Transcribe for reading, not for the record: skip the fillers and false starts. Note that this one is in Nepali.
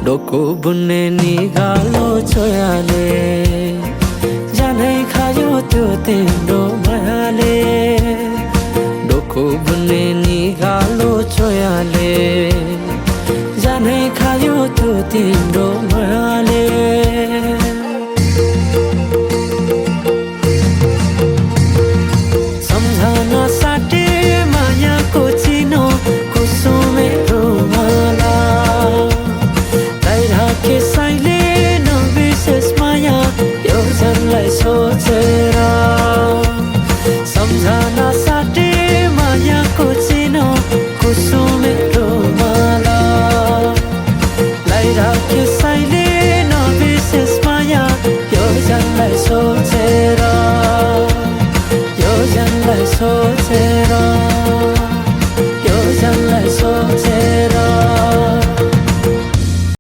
डोको बुन्ने निगालो छोयाले जानै खायो त्यो तिम्रो मायाले डोको बुन्ने निगालो छोयाले जानै खायो त्यो तिम्रो मायाले सम्झना साटे मायाको चिनो कुसुमे रुमाला के साइले नबिर्सेस माया यो जनलाई सोचेर सम्झना साटे मायाको चिनो कुसुमे रुमाला लाइराखे साइले